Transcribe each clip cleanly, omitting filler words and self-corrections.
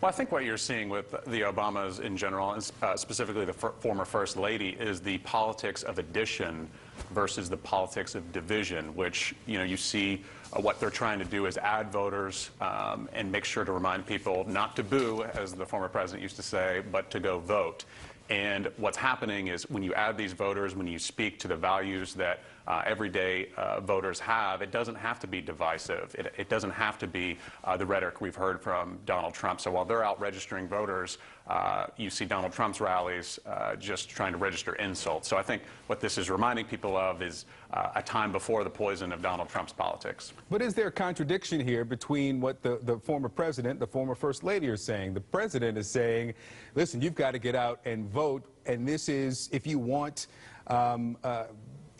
Well, I think what you're seeing with the Obamas in general, and specifically the former First Lady, is the politics of addition versus the politics of division, which, you see what they're trying to do is add voters and make sure to remind people not to boo, as the former president used to say, but to go vote. And what's happening is when you add these voters, when you speak to the values that everyday voters have, it doesn't have to be divisive. It doesn't have to be the rhetoric we've heard from Donald Trump. So while they're out registering voters, you see Donald Trump's rallies just trying to register insults. So I think what this is reminding people of is a time before the poison of Donald Trump's politics. But is there a contradiction here between what the former president, the former first lady are saying? The president is saying, listen, you've got to get out and vote, and this is, if you want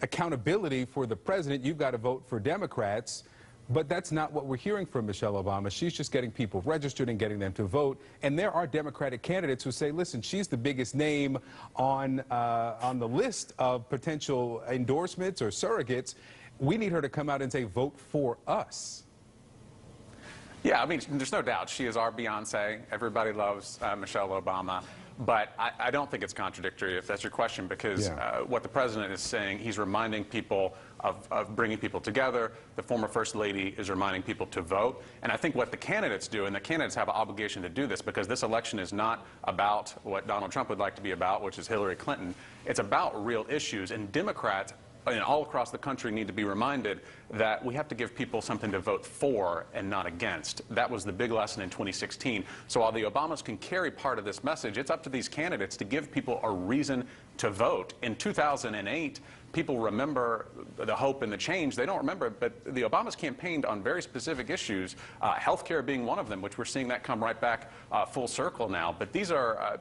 accountability for the president, you've got to vote for Democrats. But that's not what we're hearing from Michelle Obama. She's just getting people registered and getting them to vote. And there are Democratic candidates who say, listen, she's the biggest name on the list of potential endorsements or surrogates. We need her to come out and say, vote for us. Yeah, I mean, there's no doubt. She is our Beyonce. Everybody loves Michelle Obama. But I don't think it's contradictory, if that's your question, because what the president is saying, he's reminding people of bringing people together. The former First Lady is reminding people to vote. And I think what the candidates do, and the candidates have an obligation to do this, because this election is not about what Donald Trump would like to be about, which is Hillary Clinton. It's about real issues. And Democrats all across the country need to be reminded that we have to give people something to vote for and not against. That was the big lesson in 2016. So while the Obamas can carry part of this message, it's up to these candidates to give people a reason to vote. In 2008, people remember the hope and the change. They don't remember, but the Obamas campaigned on very specific issues, health care being one of them, which we're seeing that come right back full circle now. But these are,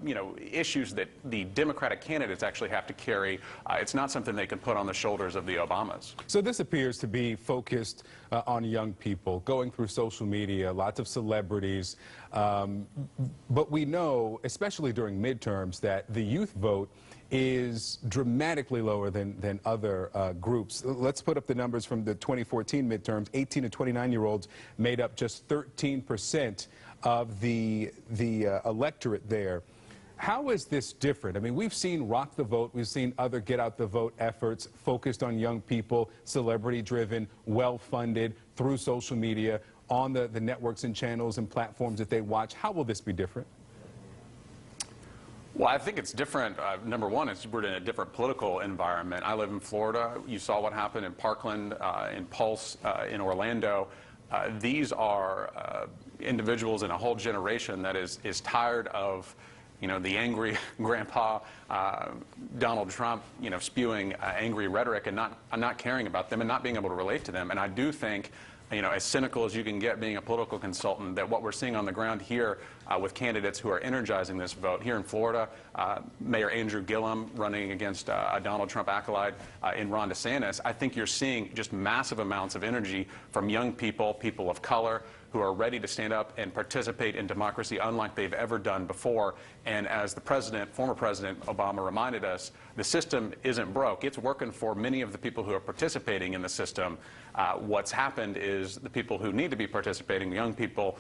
issues that the Democratic candidates actually have to carry. It's not something they can put on the shoulders of the Obamas. So this appears to be focused on young people, going through social media, lots of celebrities. But we know, especially during midterms, that the youth vote is dramatically lower than other groups. Let's put up the numbers from the 2014 midterms. 18 to 29-year-olds made up just 13% of the electorate there. How is this different? I mean, we've seen Rock the Vote, we've seen other get out the vote efforts focused on young people, celebrity-driven, well-funded, through social media, on the networks and channels and platforms that they watch. How will this be different? Well, I think it's different. Number one, we're in a different political environment. I live in Florida. You saw what happened in Parkland, in Pulse, in Orlando. These are individuals in a whole generation that is tired of, the angry grandpa Donald Trump, spewing angry rhetoric and not caring about them and not being able to relate to them. And I do think, as cynical as you can get being a political consultant, that what we're seeing on the ground here with candidates who are energizing this vote, here in Florida, Mayor Andrew Gillum running against a Donald Trump acolyte in Ron DeSantis, I think you're seeing just massive amounts of energy from young people, people of color, who are ready to stand up and participate in democracy unlike they've ever done before. And as the president, former President Obama reminded us, the system isn't broke. It's working for many of the people who are participating in the system. What's happened is the people who need to be participating, young people,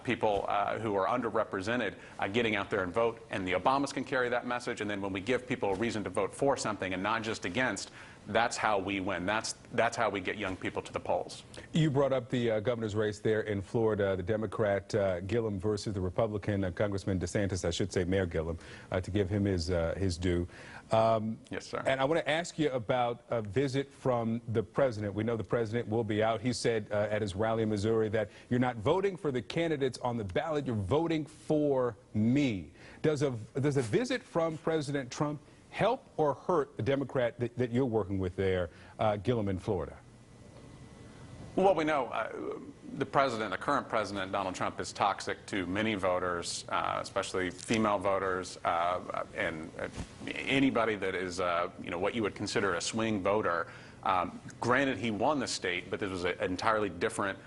people who are underrepresented, getting out there and vote. And the Obamas can carry that message. And then when we give people a reason to vote for something and not just against, that's how we win. That's how we get young people to the polls. You brought up the governor's race there in Florida, the Democrat Gillum versus the Republican Congressman DeSantis, I should say Mayor Gillum, to give him his due. Yes, sir. And I want to ask you about a visit from the president. We know the president will be out. He said at his rally in Missouri that you're not voting for the candidates on the ballot, you're voting for me. Does a visit from President Trump help or hurt the Democrat that you're working with there, Gillum in Florida? Well, we know the current president, Donald Trump, is toxic to many voters, especially female voters, and anybody that is, what you would consider a swing voter. Granted, he won the state, but this was an entirely different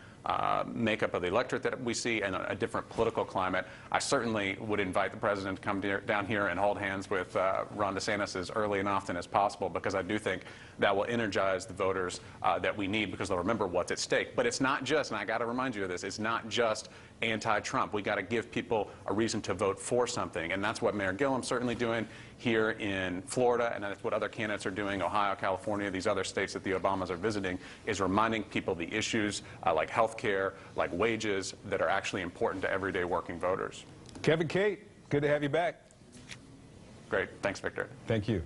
makeup of the electorate that we see and a different political climate. I certainly would invite the president to come down here and hold hands with Ron DeSantis as early and often as possible, because I do think that will energize the voters that we need, because they'll remember what's at stake. But it's not just, and I got to remind you of this, it's not just anti-Trump. We got to give people a reason to vote for something, and that's what Mayor Gillum's certainly doing here in Florida, and that's what other candidates are doing, Ohio, California, these other states that the Obamas are visiting, is reminding people the issues like health care, like wages, that are actually important to everyday working voters. Kevin Cate, good to have you back. Great. Thanks, Victor. Thank you.